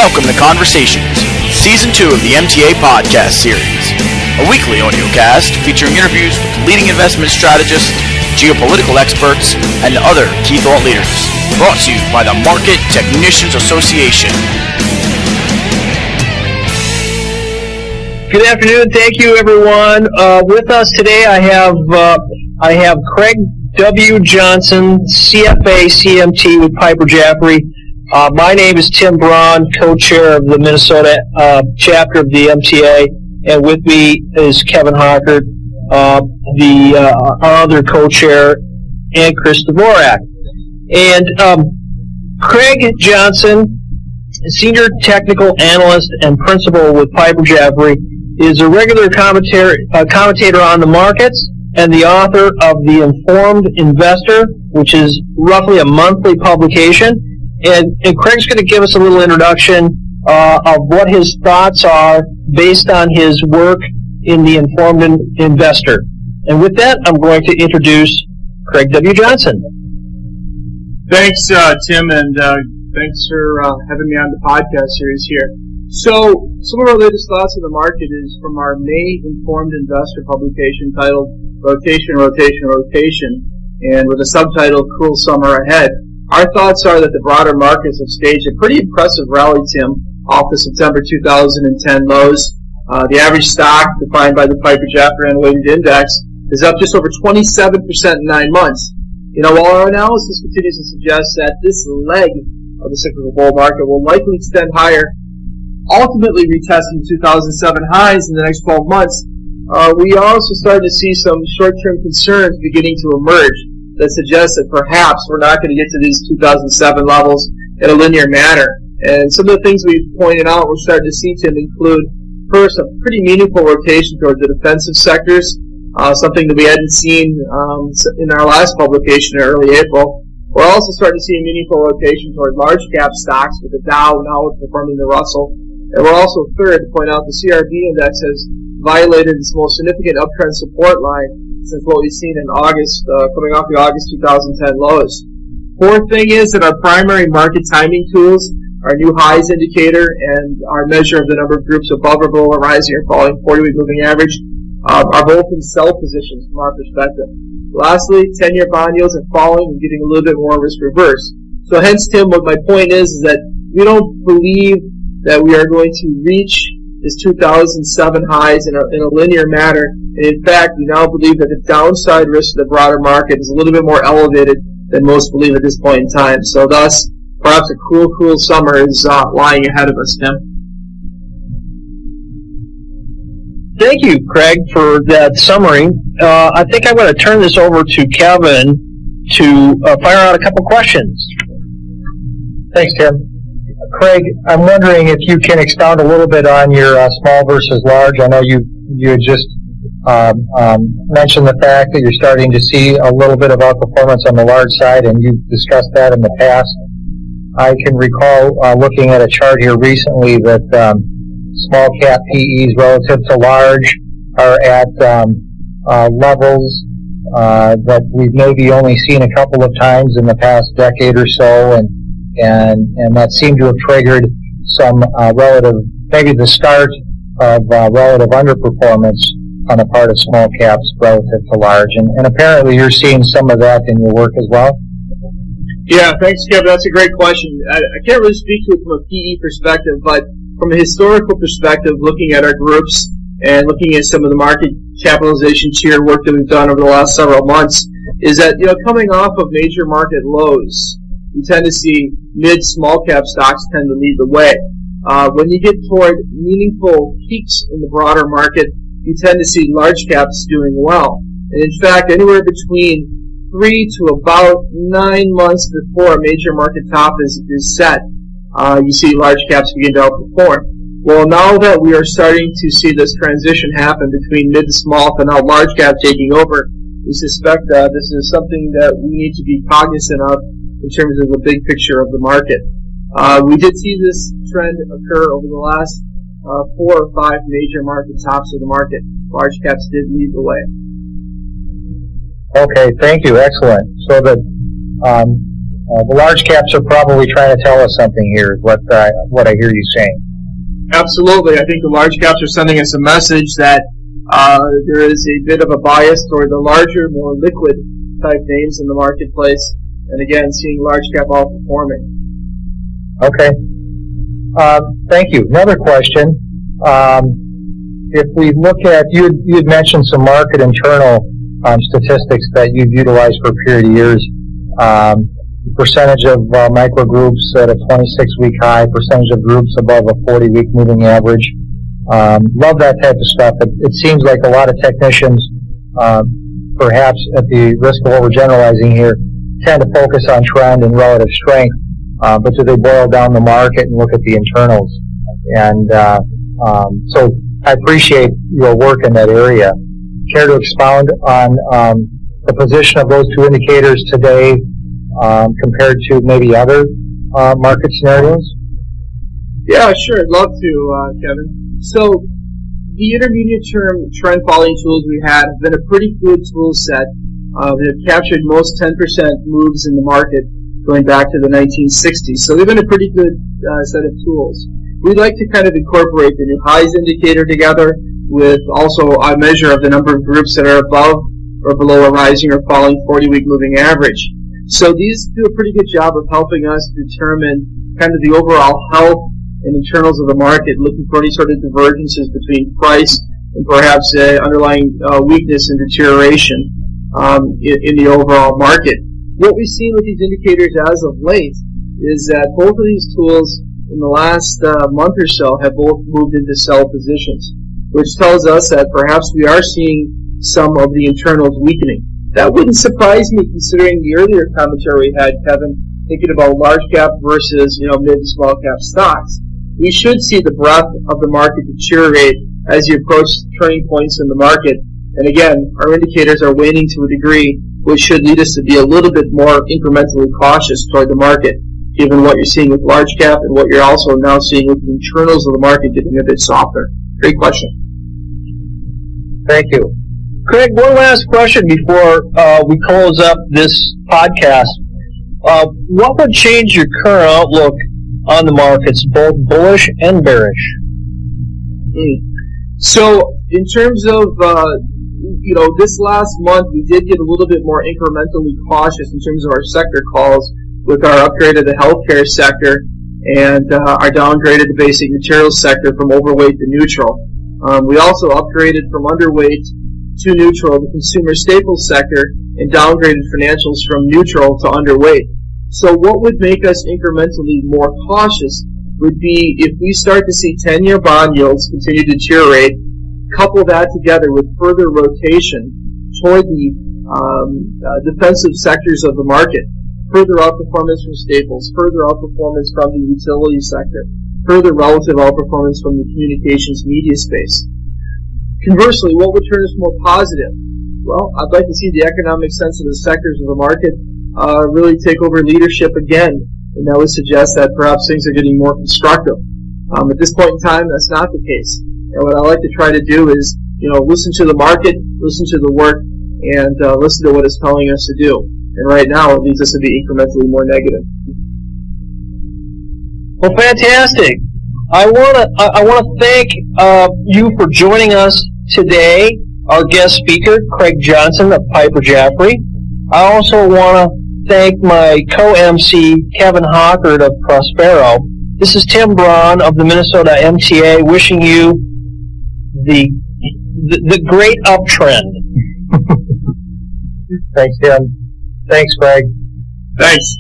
Welcome to Conversations, Season 2 of the MTA podcast series, a weekly audiocast featuring interviews with leading investment strategists, geopolitical experts, and other key thought leaders, brought to you by the Market Technicians Association. Good afternoon. Thank you, everyone. With us today, I have Craig W. Johnson, CFA, CMT with Piper Jaffray. My name is Tim Braun, co-chair of the Minnesota Chapter of the MTA, and with me is Kevin Hockert, our other co-chair, and Chris Dvorak. And Craig Johnson, senior technical analyst and principal with Piper Jaffray, is a regular commentator on the markets and the author of The Informed Investor, which is roughly a monthly publication. And Craig's going to give us a little introduction of what his thoughts are based on his work in The Informed Investor. And with that, I'm going to introduce Craig W. Johnson. Thanks, Tim, and thanks for having me on the podcast series here. So, some of our latest thoughts on the market is from our May Informed Investor publication titled Rotation, Rotation, Rotation, and with a subtitle, Cruel Summer Ahead. Our thoughts are that the broader markets have staged a pretty impressive rally, Tim, off the September 2010 lows. The average stock, defined by the Piper Jaffray Unweighted Index, is up just over 27% in 9 months. You know, while our analysis continues to suggest that this leg of the cyclical bull market will likely extend higher, ultimately retesting 2007 highs in the next 12 months, we also started to see some short-term concerns beginning to emerge that suggest that perhaps we're not going to get to these 2007 levels in a linear manner. And some of the things we've pointed out we're starting to see, Tim, include, first, a pretty meaningful rotation towards the defensive sectors, something that we hadn't seen in our last publication in early April. We're also starting to see a meaningful rotation toward large cap stocks, with the Dow now outperforming the Russell. And we're also, third, to point out the CRB index has violated its most significant uptrend support line since what we've seen in August, coming off the August 2010 lows. Fourth thing is that our primary market timing tools, our new highs indicator and our measure of the number of groups above or below a rising or falling 40-week moving average, are both in sell positions from our perspective. Lastly, 10-year bond yields are falling and getting a little bit more risk reverse. So hence, Tim, what my point is that we don't believe that we are going to reach this 2007 highs in a linear manner. And in fact, we now believe that the downside risk of the broader market is a little bit more elevated than most believe at this point in time. So thus, perhaps a cruel summer is lying ahead of us, Tim. Thank you, Craig, for that summary. I think I'm going to turn this over to Kevin to fire out a couple questions. Thanks, Tim. Craig, I'm wondering if you can expound a little bit on your small versus large. I know you had just mentioned the fact that you're starting to see a little bit of outperformance on the large side, and you've discussed that in the past. I can recall looking at a chart here recently that small cap PEs relative to large are at levels that we've maybe only seen a couple of times in the past decade or so, and that seemed to have triggered some relative, maybe the start of relative underperformance on the part of small caps relative to large. And apparently you're seeing some of that in your work as well? Yeah, thanks, Kevin. That's a great question. I can't really speak to it from a PE perspective, but from a historical perspective, looking at our groups and looking at some of the market capitalization tier work that we've done over the last several months, is that, you know, coming off of major market lows, you tend to see mid-small cap stocks tend to lead the way. When you get toward meaningful peaks in the broader market, you tend to see large caps doing well. And in fact, anywhere between 3 to about 9 months before a major market top is set, you see large caps begin to outperform. Well, now that we are starting to see this transition happen between mid to small to now large cap taking over, we suspect this is something that we need to be cognizant of in terms of the big picture of the market. We did see this trend occur over the last 4 or 5 major market tops of the market. Large caps did lead the way. Okay, thank you. Excellent. So The large caps are probably trying to tell us something here, is what I hear you saying. Absolutely. I think the large caps are sending us a message that there is a bit of a bias toward the larger, more liquid type names in the marketplace, and again, seeing large cap outperforming. Okay. Thank you. Another question. If we look at, you had mentioned some market internal statistics that you've utilized for a period of years. Percentage of micro groups at a 26-week high, percentage of groups above a 40-week moving average. Love that type of stuff. It seems like a lot of technicians, perhaps at the risk of overgeneralizing here, tend to focus on trend and relative strength, but do they boil down the market and look at the internals? And so I appreciate your work in that area. Care to expound on the position of those two indicators today compared to maybe other market scenarios? Yeah, sure. I'd love to, Kevin. So the intermediate term trend following tools we have been a pretty good tool set. They have captured most 10% moves in the market going back to the 1960s. So they've been a pretty good set of tools. We'd like to kind of incorporate the new highs indicator together with also a measure of the number of groups that are above or below a rising or falling 40-week moving average. So these do a pretty good job of helping us determine kind of the overall health and internals of the market, looking for any sort of divergences between price and perhaps underlying weakness and deterioration in the overall market. What we've seen with these indicators as of late is that both of these tools in the last month or so have both moved into sell positions, which tells us that perhaps we are seeing some of the internals weakening. That wouldn't surprise me considering the earlier commentary we had, Kevin, thinking about large cap versus mid and small cap stocks. We should see the breadth of the market deteriorate as you approach turning points in the market. And again, our indicators are waning to a degree, which should lead us to be a little bit more incrementally cautious toward the market, given what you're seeing with large cap and what you're also now seeing with the internals of the market getting a bit softer. Great question. Thank you. Craig, one last question before we close up this podcast. What would change your current outlook on the markets, both bullish and bearish? So, in terms of this last month, we did get a little bit more incrementally cautious in terms of our sector calls with our upgrade of the healthcare sector and our downgrade of the basic materials sector from overweight to neutral. We also upgraded from underweight to neutral the consumer staples sector and downgraded financials from neutral to underweight. So what would make us incrementally more cautious would be if we start to see 10-year bond yields continue to deteriorate, couple that together with further rotation toward the defensive sectors of the market, further outperformance from staples, further outperformance from the utility sector, further relative outperformance from the communications media space. Conversely, what would turn us more positive? Well, I'd like to see the economic sensitive sectors of the market really take over leadership again, and that would suggest that perhaps things are getting more constructive. At this point in time, that's not the case. And what I like to try to do is, listen to the market, listen to the work, and listen to what it's telling us to do. And right now, it leads us to be incrementally more negative. Well, fantastic. I want to thank you for joining us today, our guest speaker, Craig Johnson of Piper Jaffray. I also want to thank my co-MC, Kevin Hockert of Prospero. This is Tim Braun of the Minnesota MTA wishing you the great uptrend. Thanks, Tim. Thanks, Craig. Thanks.